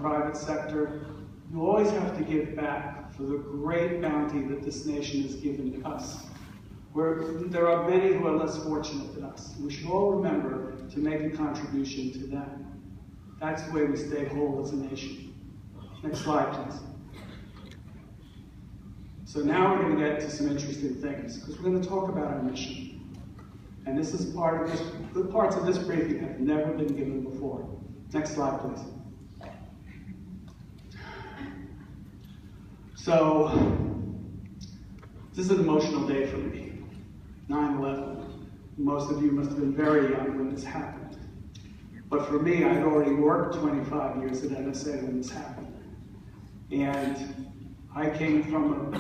private sector, you always have to give back for the great bounty that this nation has given us. There are many who are less fortunate than us. We should all remember to make a contribution to them. That's the way we stay whole as a nation. Next slide, please. So now we're going to get to some interesting things, because we're going to talk about our mission. And this is part of this, the parts of this briefing have never been given before. Next slide, please. So, this is an emotional day for me. 9/11. Most of you must have been very young when this happened. But for me, I'd already worked 25 years at NSA when this happened. And I came from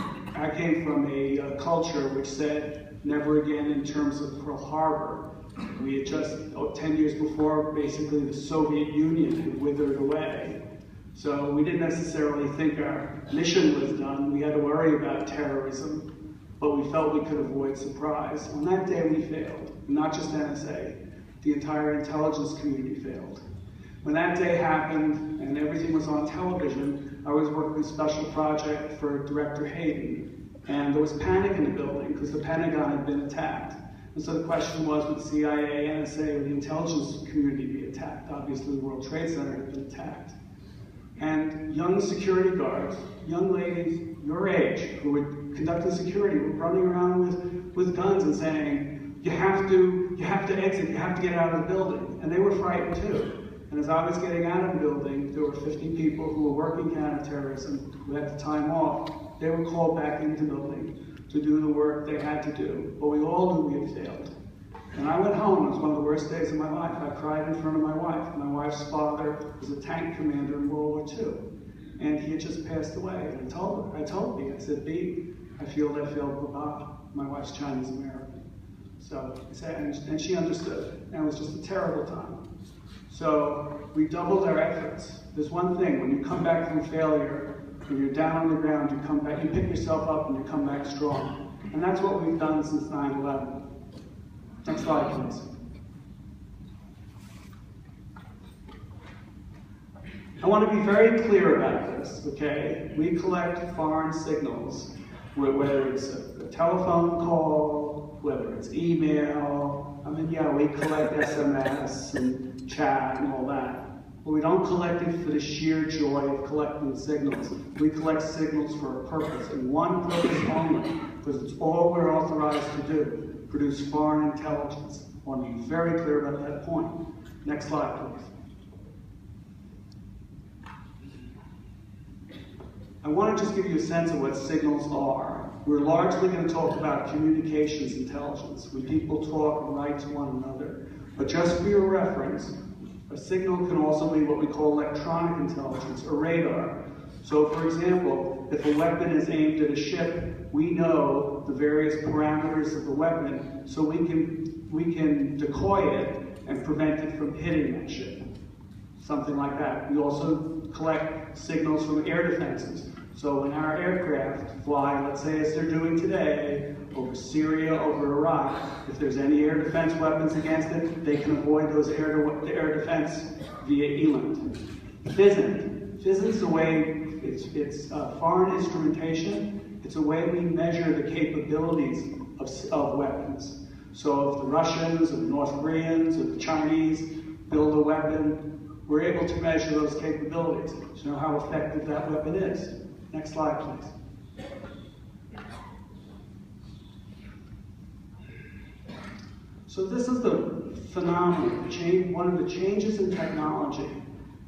a culture which said never again in terms of Pearl Harbor. We had just, 10 years before, basically the Soviet Union had withered away. So we didn't necessarily think our mission was done. We had to worry about terrorism, but we felt we could avoid surprise. On that day we failed, not just NSA, the entire intelligence community failed. When that day happened and everything was on television, I was working a special project for Director Hayden, and there was panic in the building because the Pentagon had been attacked. And so the question was, would CIA, NSA, or the intelligence community be attacked? Obviously, the World Trade Center had been attacked. And young security guards, young ladies your age, who were conducting security, were running around with guns and saying, you have to exit, you have to get out of the building. And they were frightened too. And as I was getting out of the building, there were 50 people who were working counterterrorism, who had the time off. They were called back into the building to do the work they had to do. But we all knew we had failed. And I went home. It was one of the worst days of my life. I cried in front of my wife. My wife's father was a tank commander in World War II. And he had just passed away. And I told her, I said, B, I feel I failed Papa. My wife's Chinese American. So I said, and she understood. And it was just a terrible time. So we doubled our efforts. There's one thing, when you come back from failure, when you're down on the ground, you come back, you pick yourself up and you come back strong. And that's what we've done since 9/11. Next slide, please. I want to be very clear about this, okay? We collect foreign signals, whether it's a telephone call, whether it's email. I mean, yeah, we collect SMS and chat and all that. But we don't collect it for the sheer joy of collecting signals. We collect signals for a purpose, and one purpose only, because it's all we're authorized to do, produce foreign intelligence. I want to be very clear about that point. Next slide, please. I want to just give you a sense of what signals are. We're largely going to talk about communications intelligence, when people talk and write to one another. But just for your reference, a signal can also be what we call electronic intelligence, or radar. So for example, if a weapon is aimed at a ship, we know the various parameters of the weapon, so we can decoy it and prevent it from hitting that ship. Something like that. We also collect signals from air defenses. So when our aircraft fly, let's say as they're doing today, over Syria, over Iraq, if there's any air defense weapons against it, they can avoid those air defense via ELINT. FISINT. FISINT's a way, it's foreign instrumentation. It's a way we measure the capabilities of weapons. So if the Russians, or the North Koreans, or the Chinese build a weapon, we're able to measure those capabilities to know how effective that weapon is. Next slide, please. So this is the phenomenon, one of the changes in technology.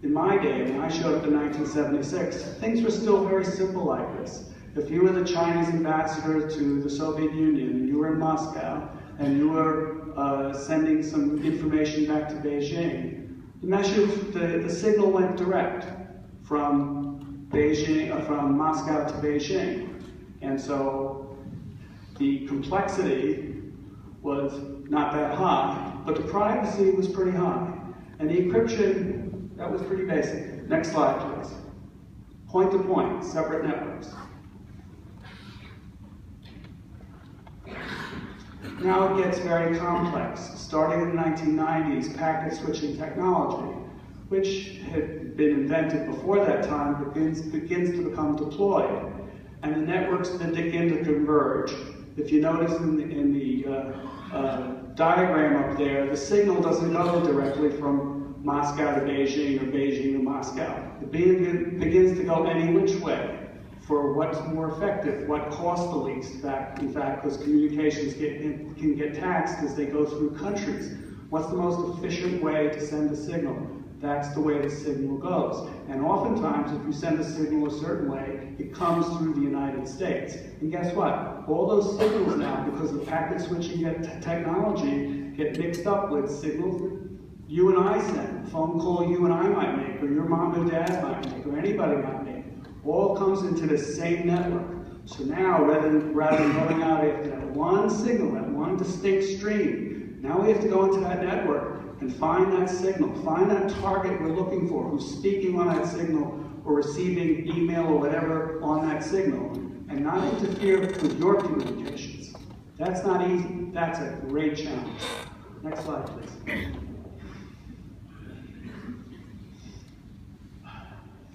In my day, when I showed up in 1976, things were still very simple like this. If you were the Chinese ambassador to the Soviet Union, and you were in Moscow, and you were sending some information back to Beijing, the signal went direct from Moscow to Beijing. And so the complexity was not that high, but the privacy was pretty high. And the encryption, that was pretty basic. Next slide, please. Point to point, separate networks. Now it gets very complex. Starting in the 1990s, packet switching technology. which had been invented before that time, begins to become deployed. And the networks that begin to converge. If you notice in the diagram up there, the signal doesn't go directly from Moscow to Beijing or Beijing to Moscow. It begins to go any which way for what's more effective, what costs the least. In fact, because communications can get taxed as they go through countries. What's the most efficient way to send a signal? That's the way the signal goes. And oftentimes, if you send a signal a certain way, it comes through the United States. And guess what? All those signals now, because of packet switching technology, get mixed up with signals you and I send, a phone call you and I might make, or your mom and dad might make, or anybody might make. All comes into the same network. So now, rather than going out after that one signal, that one distinct stream, now we have to go into that network and find that signal, find that target we're looking for, who's speaking on that signal or receiving email or whatever on that signal, and not interfere with your communications. That's not easy. That's a great challenge. Next slide, please.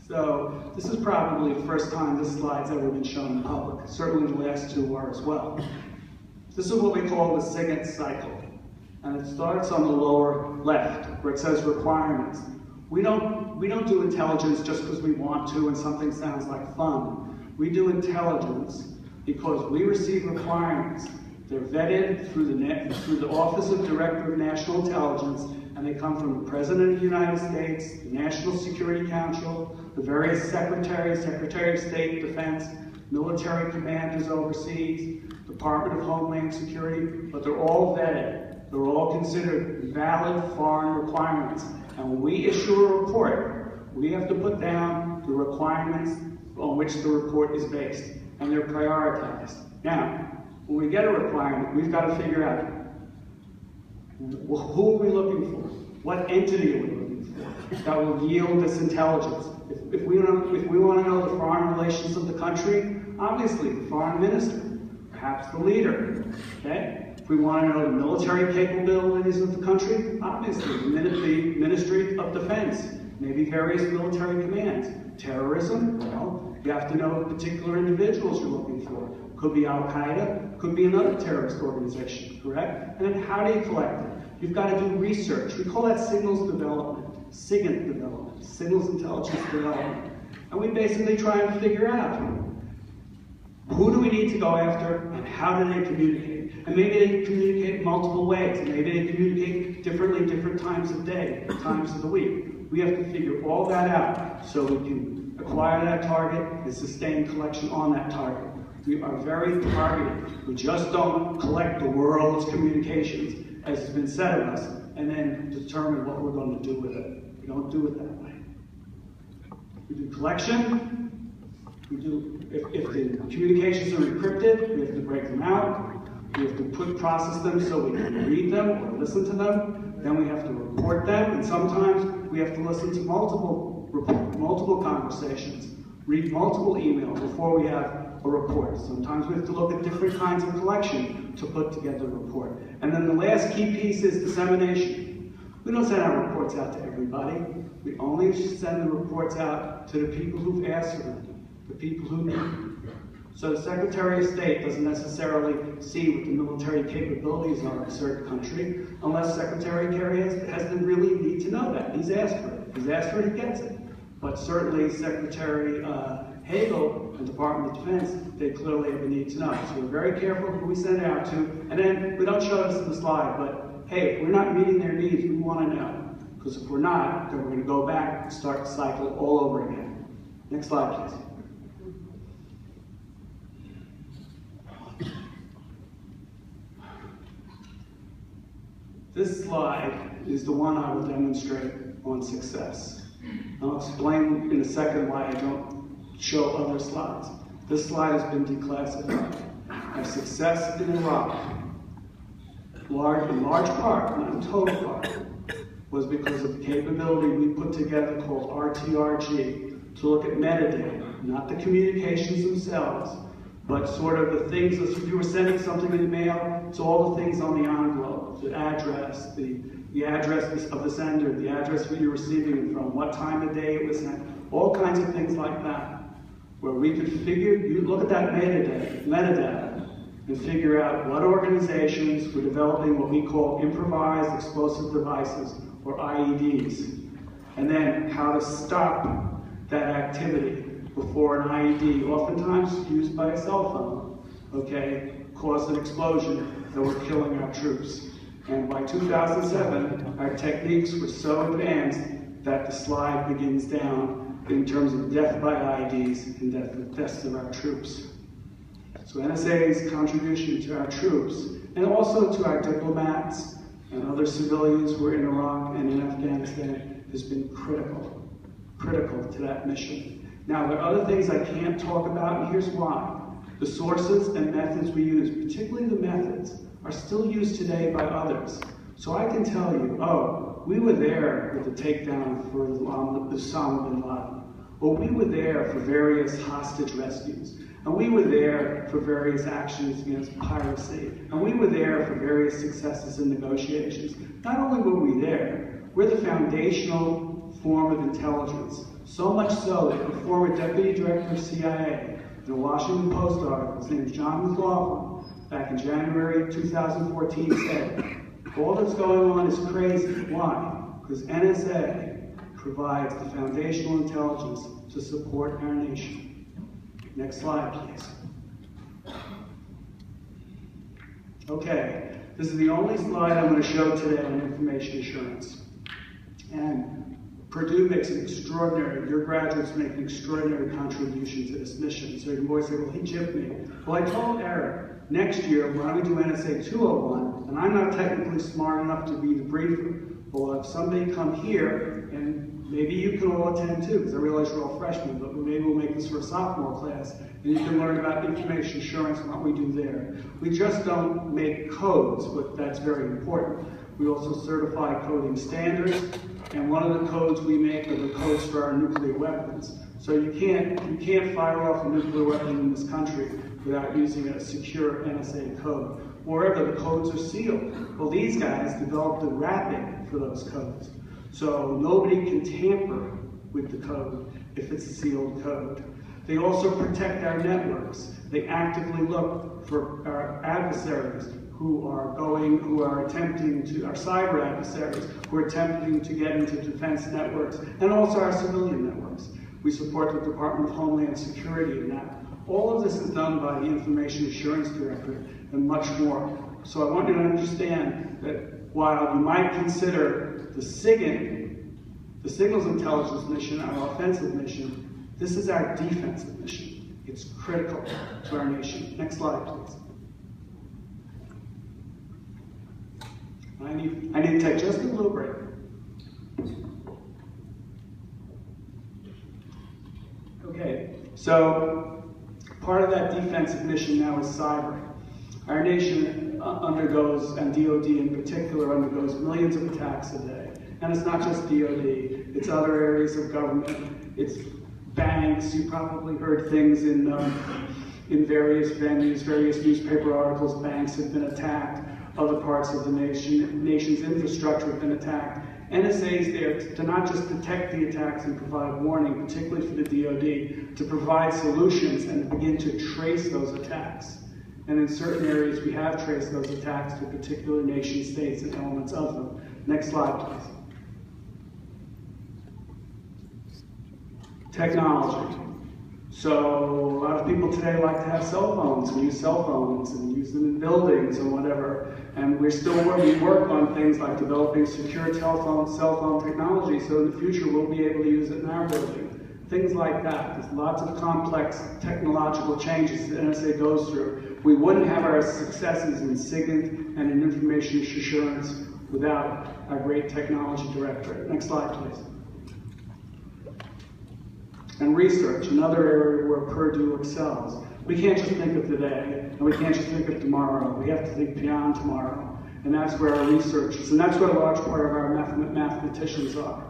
So this is probably the first time this slide's ever been shown in public. Certainly the last two were as well. This is what we call the SIGINT cycle. And it starts on the lower left, where it says requirements. We don't do intelligence just because we want to and something sounds like fun. We do intelligence because we receive requirements. They're vetted through the Office of Director of National Intelligence, and they come from the President of the United States, the National Security Council, the various secretaries, Secretary of State, Defense, military commanders overseas, Department of Homeland Security, but they're all vetted. They're all considered valid foreign requirements. And when we issue a report, we have to put down the requirements on which the report is based, and they're prioritized. Now, when we get a requirement, we've got to figure out, who are we looking for? What entity are we looking for that will yield this intelligence? If we want to know the foreign relations of the country, obviously the foreign minister, perhaps the leader, okay? If we want to know the military capabilities of the country, obviously the Ministry of Defense, maybe various military commands. Terrorism, well, you have to know particular individuals you're looking for. Could be Al-Qaeda, could be another terrorist organization, correct? And then how do you collect it? You've got to do research. We call that signals development, SIGINT development, signals intelligence development. And we basically try and figure out, who do we need to go after and how do they communicate? And maybe they communicate in multiple ways. And maybe they communicate differently different times of day, times of the week. We have to figure all that out so we can acquire that target and sustain collection on that target. We are very targeted. We just don't collect the world's communications, as has been said of us, and then determine what we're going to do with it. We don't do it that way. We do collection. We do, if the communications are encrypted, we have to break them out. We have to process them so we can read them or listen to them. Then we have to report them, and sometimes we have to listen to multiple conversations, read multiple emails before we have a report. Sometimes we have to look at different kinds of collection to put together a report. And then the last key piece is dissemination. We don't send our reports out to everybody. We only send the reports out to the people who've asked for them, the people who need them. So the Secretary of State doesn't necessarily see what the military capabilities are of a certain country unless Secretary Kerry has the really need to know that. He's asked for it. He's asked for it, he gets it. But certainly Secretary Hagel and Department of Defense, they clearly have a need to know. So we're very careful who we send it out to. And then, we don't show this in the slide, but hey, if we're not meeting their needs, we want to know. Because if we're not, then we're going to go back and start the cycle all over again. Next slide, please. This slide is the one I will demonstrate on success. I'll explain in a second why I don't show other slides. This slide has been declassified. Our success in Iraq, in large part, not in total part, was because of the capability we put together called RTRG to look at metadata, not the communications themselves, but sort of the things, if you were sending something in the mail, it's all the things on the envelope, the address, the the address of the sender, the address where you're receiving it from, what time of day it was sent, all kinds of things like that, where we could figure, you look at that metadata, and figure out what organizations were developing what we call improvised explosive devices, or IEDs, and then how to stop that activity before an IED, oftentimes used by a cell phone, okay, caused an explosion that were killing our troops. And by 2007, our techniques were so advanced that the slide begins down in terms of death by IEDs and deaths of our troops. So NSA's contribution to our troops, and also to our diplomats and other civilians who are in Iraq and in Afghanistan, has been critical to that mission. Now, there are other things I can't talk about, and here's why. The sources and methods we use, particularly the methods, are still used today by others. So I can tell you, oh, we were there with the takedown for Osama bin Laden, or we were there for various hostage rescues, and we were there for various actions against piracy, and we were there for various successes in negotiations. Not only were we there, we're the foundational form of intelligence. So much so that the former deputy director of CIA in a Washington Post article, his name is John McLaughlin, back in January 2014 said, all that's going on is crazy. Why? Because NSA provides the foundational intelligence to support our nation. Next slide, please. Okay, this is the only slide I'm going to show today on information assurance. And Purdue makes an extraordinary, your graduates make an extraordinary contribution to this mission. So you can always say, well, he gypped me. Well, I told Eric, next year we're going to do NSA 201, and I'm not technically smart enough to be the briefer. Well, if somebody come here, and maybe you can all attend too, because I realize you're all freshmen, but maybe we'll make this for a sophomore class, and you can learn about information assurance and what we do there. We just don't make codes, but that's very important. We also certify coding standards, and one of the codes we make are the codes for our nuclear weapons. So you can't fire off a nuclear weapon in this country without using a secure NSA code. Moreover, the codes are sealed. Well, these guys developed the wrapping for those codes. So nobody can tamper with the code if it's a sealed code. They also protect our networks. They actively look for our adversaries our cyber adversaries who are attempting to get into defense networks, and also our civilian networks. We support the Department of Homeland Security in that. All of this is done by the Information Assurance Directorate and much more. So I want you to understand that while you might consider the signals intelligence mission our offensive mission, this is our defensive mission. It's critical to our nation. Next slide, please. I need to take just a little break. Okay, so part of that defensive mission now is cyber. Our nation undergoes, and DoD in particular, undergoes millions of attacks a day. And it's not just DoD, it's other areas of government, it's banks. You probably heard things in various venues, various newspaper articles, banks have been attacked. Other parts of the nation's infrastructure have been attacked. NSA is there to not just detect the attacks and provide warning, particularly for the DoD, to provide solutions and to begin to trace those attacks. And in certain areas, we have traced those attacks to particular nation states and elements of them. Next slide, please. Technology. So a lot of people today like to have cell phones and use cell phones and use them in buildings and whatever. And we work on things like developing secure cell phone technology, so in the future we'll be able to use it in our building. Things like that. There's lots of complex technological changes that NSA goes through. We wouldn't have our successes in SIGINT and in information assurance without our great technology directorate. Next slide, please. And research, another area where Purdue excels. We can't just think of today, and we can't just think of tomorrow. We have to think beyond tomorrow. And that's where our research is. And that's where a large part of our mathematicians are.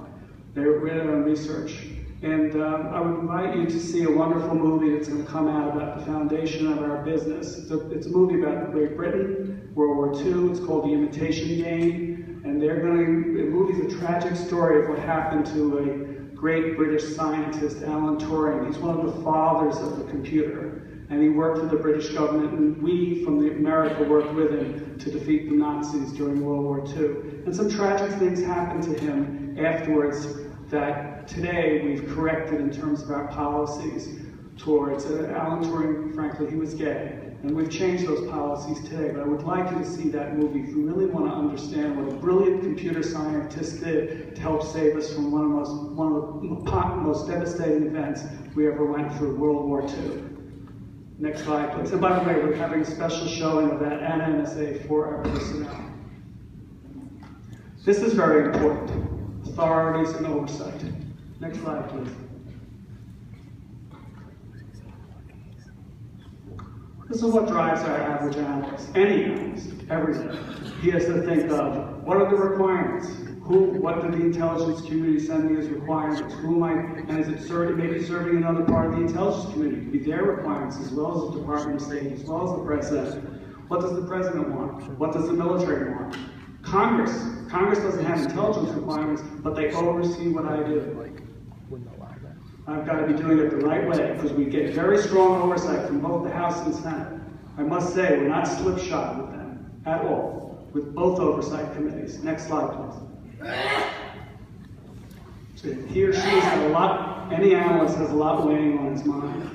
They're really on research. And I would invite you to see a wonderful movie that's going to come out about the foundation of our business. It's a movie about Great Britain, World War II. It's called The Imitation Game. And And they're going to, the movie's a tragic story of what happened to a great British scientist, Alan Turing. He's one of the fathers of the computer. And he worked for the British government, and we from America worked with him to defeat the Nazis during World War II. And some tragic things happened to him afterwards that today we've corrected in terms of our policies towards Alan Turing. Frankly, he was gay. And we've changed those policies today, but I would like you to see that movie if you really want to understand what a brilliant computer scientist did to help save us from one of the most devastating events we ever went through, World War II. Next slide, please. And by the way, we're having a special showing of that at NSA for our personnel. This is very important. Authorities and oversight. Next slide, please. This is what drives our average analyst, any analyst, every day. He has to think of, what are the requirements? What did the intelligence community send me as requirements? Who am I, and is it maybe serving another part of the intelligence community? It could be their requirements as well as the Department of State, as well as the President. What does the President want? What does the military want? Congress doesn't have intelligence requirements, but they oversee what I do. I've got to be doing it the right way, because we get very strong oversight from both the House and Senate. I must say, we're not slipshod with them at all, with both oversight committees. Next slide, please. So he or she has a lot, any analyst has a lot weighing on his mind.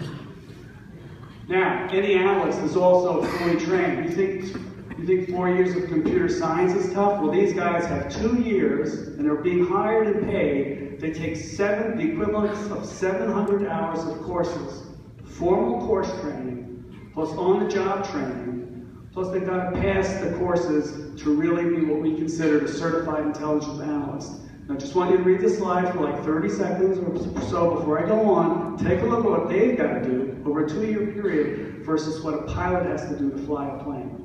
Now, any analyst is also fully trained. You think 4 years of computer science is tough? Well, these guys have 2 years, and they're being hired and paid. They take the equivalent of 700 hours of courses, formal course training, plus on-the-job training, plus they've got to pass the courses to really be what we consider a certified intelligence analyst. Now, I just want you to read this slide for like 30 seconds or so before I go on. Take a look at what they've got to do over a 2-year period versus what a pilot has to do to fly a plane.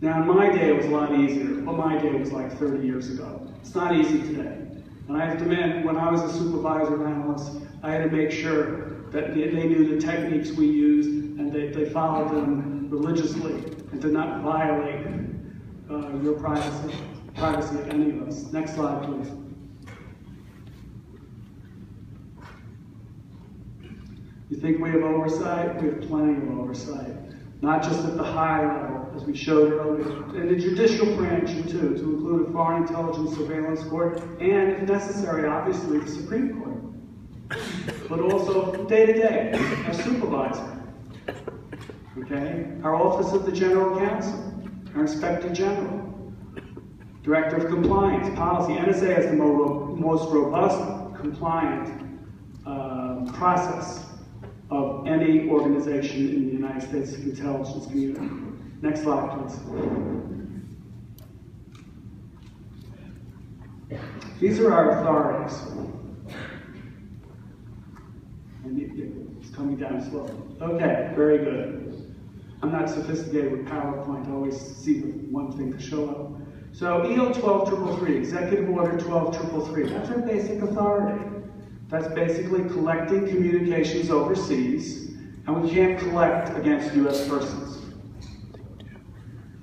Now, in my day, it was a lot easier, but my day was like 30 years ago. It's not easy today. And I have to admit, when I was a supervisor analyst, I had to make sure that they knew the techniques we used and they followed them religiously and did not violate your privacy of any of us. Next slide, please. You think we have oversight? We have plenty of oversight. Not just at the high level, as we showed earlier, and the judicial branch too, to include a foreign intelligence surveillance court, and if necessary, obviously, the Supreme Court. But also, day to day, our supervisor, okay? Our Office of the General Counsel, our Inspector General, Director of Compliance, Policy. NSA has the most robust, compliant process of any organization in the United States intelligence community. Next slide, please. These are our authorities. And it's coming down slowly. Okay, very good. I'm not sophisticated with PowerPoint. I always see the one thing to show up. So EO 12333, Executive Order 12333, that's our basic authority. That's basically collecting communications overseas, and we can't collect against U.S. persons.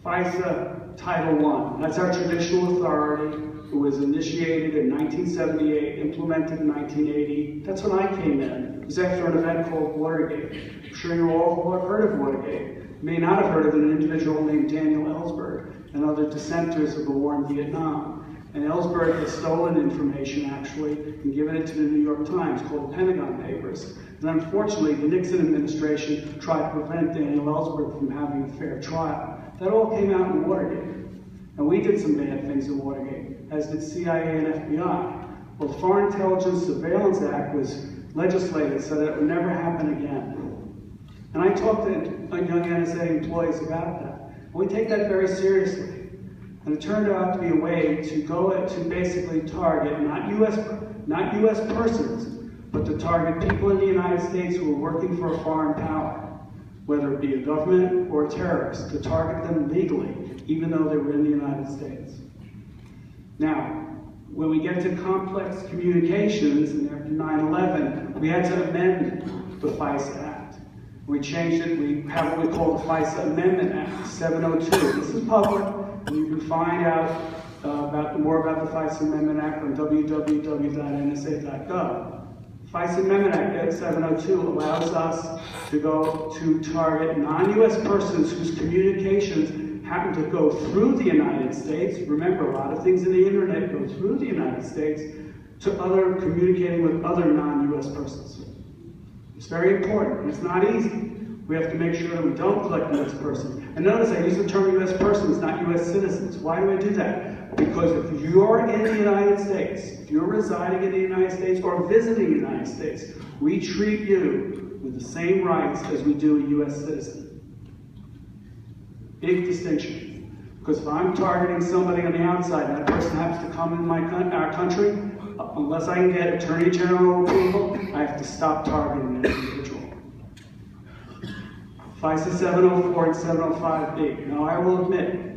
FISA Title I, that's our traditional authority. It was initiated in 1978, implemented in 1980. That's when I came in. It was after an event called Watergate. I'm sure you all have heard of Watergate. You may not have heard of an individual named Daniel Ellsberg and other dissenters of the war in Vietnam. And Ellsberg has stolen information, actually, and given it to the New York Times, called Pentagon Papers. And unfortunately, the Nixon administration tried to prevent Daniel Ellsberg from having a fair trial. That all came out in Watergate. And we did some bad things in Watergate, as did CIA and FBI. Well, the Foreign Intelligence Surveillance Act was legislated so that it would never happen again. And I talked to young NSA employees about that. And we take that very seriously. And it turned out to be a way to go to basically target not U.S. persons, but to target people in the United States who were working for a foreign power, whether it be a government or a terrorist, to target them legally, even though they were in the United States. Now, when we get to complex communications, and after 9/11, we had to amend the FISA Act. We changed it. We have what we call the FISA Amendment Act, 702. This is public, and you can find out more about the FISA Amendment Act on www.nsa.gov. FISA Amendment Act 702 allows us to go to target non-U.S. persons whose communications happen to go through the United States. Remember, a lot of things in the internet go through the United States to communicating with other non-U.S. persons. It's very important. It's not easy. We have to make sure that we don't collect U.S. persons. And notice I use the term U.S. persons, not U.S. citizens. Why do I do that? Because if you're in the United States, if you're residing in the United States or visiting the United States, we treat you with the same rights as we do a U.S. citizen. Big distinction. Because if I'm targeting somebody on the outside and that person happens to come in our country, unless I can get Attorney General approval, I have to stop targeting that individual. FISA 704 and 705B. Now I will admit,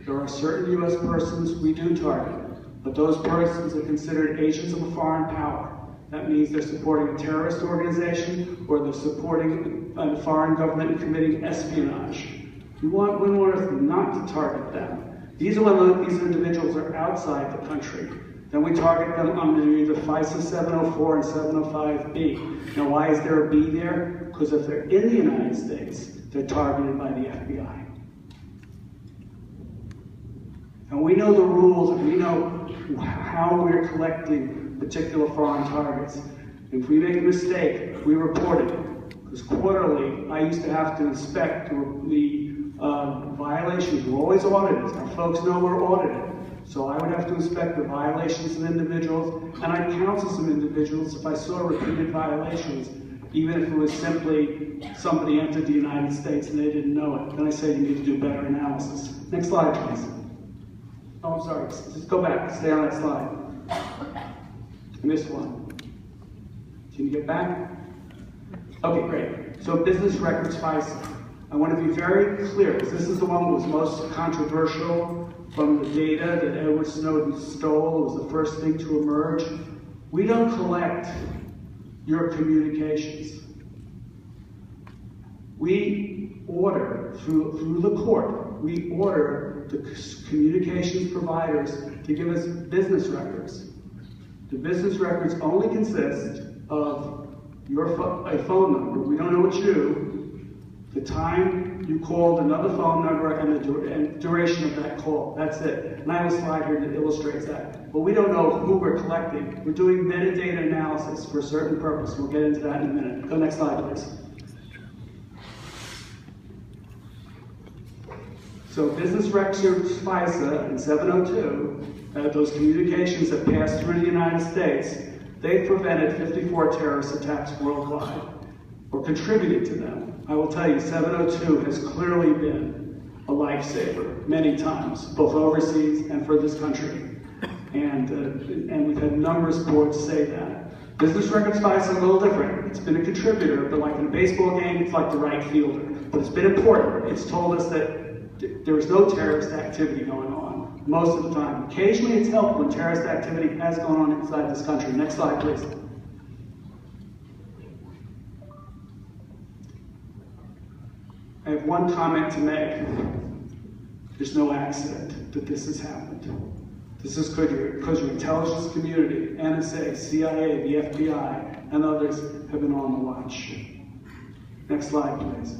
there are certain U.S. persons we do target, but those persons are considered agents of a foreign power. That means they're supporting a terrorist organization or they're supporting a foreign government and committing espionage. We want us not to target them. These are when these individuals are outside the country. Then we target them under either FISA 704 and 705B. Now why is there a B there? Because if they're in the United States, they're targeted by the FBI. And we know the rules, and we know how we're collecting particular foreign targets. If we make a mistake, we report it. Because quarterly, I used to have to inspect the violations. We're always audited. Our folks know we're audited. So I would have to inspect the violations of individuals, and I'd counsel some individuals if I saw repeated violations, even if it was simply somebody entered the United States and they didn't know it. Then I say you need to do better analysis. Next slide, please. Oh, I'm sorry. Just go back. Stay on that slide. I missed one. Can you get back? Okay, great. So business records FISA. I want to be very clear, because this is the one that was most controversial from the data that Edward Snowden stole. It was the first thing to emerge. We don't collect your communications. We order, through the court, we order the communications providers to give us business records. The business records only consist of a phone number. We don't know it's you. The time you called another phone number and the duration of that call. That's it. And I have a slide here that illustrates that. But we don't know who we're collecting. We're doing metadata analysis for a certain purpose. We'll get into that in a minute. Go next slide, please. So business records FISA and 702, those communications that pass through the United States, they've prevented 54 terrorist attacks worldwide, or contributed to them. I will tell you, 702 has clearly been a lifesaver many times, both overseas and for this country. And we've had numerous boards say that. Business records FISA is a little different. It's been a contributor, but like in a baseball game, it's like the right fielder. But it's been important. It's told us that there is no terrorist activity going on most of the time. Occasionally it's helped when terrorist activity has gone on inside this country. Next slide, please. I have one comment to make. There's no accident that this has happened. This is because your intelligence community, NSA, CIA, the FBI, and others have been on the watch. Next slide, please.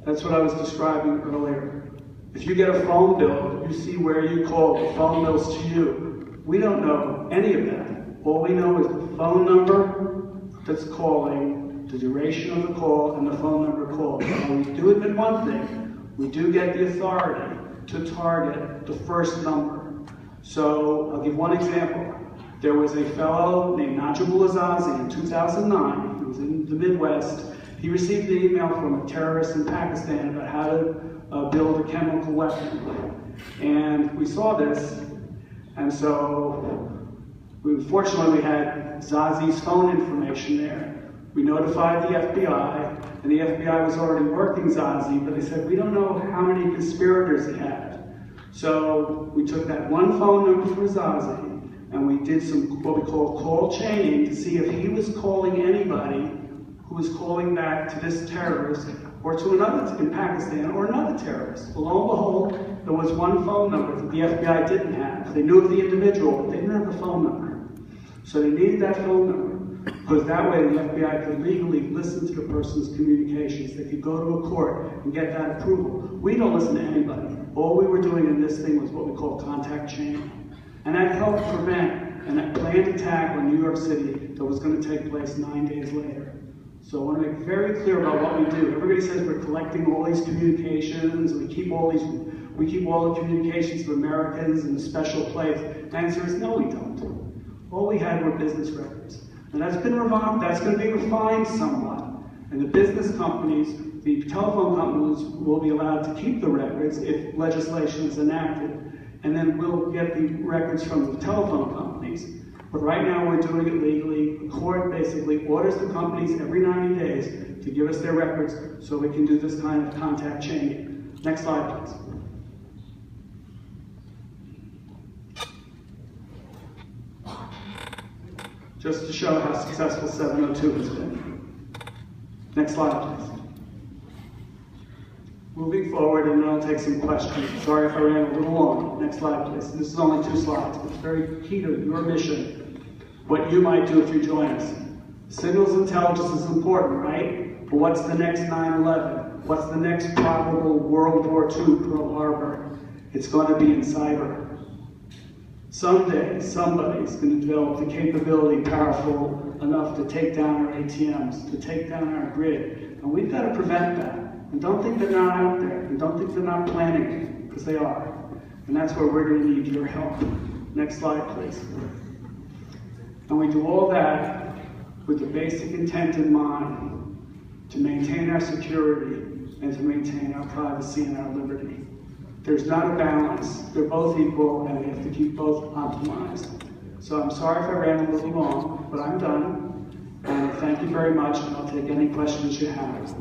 That's what I was describing earlier. If you get a phone bill, you see where you call, the phone bill's to you. We don't know any of that. All we know is the phone number that's calling, the duration of the call, and the phone number called. Now, we do admit one thing. We do get the authority to target the first number. So I'll give one example. There was a fellow named Najibul Azazi in 2009. He was in the Midwest. He received an email from a terrorist in Pakistan about how to build a chemical weapon. And we saw this, and so fortunately we had Zazi's phone information there. We notified the FBI, and the FBI was already working Zazi, but they said, we don't know how many conspirators he had. So we took that one phone number for Zazi, and we did some what we call call chaining to see if he was calling anybody who was calling back to this terrorist or to another in Pakistan or another terrorist. Well, lo and behold, there was one phone number that the FBI didn't have. They knew of the individual, but they didn't have the phone number. So they needed that phone number, because that way the FBI could legally listen to the person's communications. They could go to a court and get that approval. We don't listen to anybody. All we were doing in this thing was what we call contact chain. And that helped prevent a planned attack on New York City that was going to take place 9 days later. So I want to make very clear about what we do. Everybody says we're collecting all these communications, and we keep all the communications of Americans in a special place. The answer is no, we don't. All we had were business records. And that's been refined, that's going to be refined somewhat. And the business companies, the telephone companies will be allowed to keep the records if legislation is enacted. And then we'll get the records from the telephone companies. But right now we're doing it legally. The court basically orders the companies every 90 days to give us their records so we can do this kind of contact chaining. Next slide, please. Just to show how successful 702 has been. Next slide, please. Moving forward, and then I'll take some questions. Sorry if I ran a little long. Next slide, please. This is only 2 slides, but it's very key to your mission. What you might do if you join us. Signals intelligence is important, right? But what's the next 9/11? What's the next probable World War II Pearl Harbor? It's going to be in cyber. Someday, somebody's going to develop the capability powerful enough to take down our ATMs, to take down our grid. And we've got to prevent that. And don't think they're not out there. And don't think they're not planning it, because they are. And that's where we're going to need your help. Next slide, please. And we do all that with the basic intent in mind, to maintain our security and to maintain our privacy and our liberty. There's not a balance. They're both equal, and we have to keep both optimized. So I'm sorry if I ran a little long, but I'm done. And thank you very much, and I'll take any questions you have.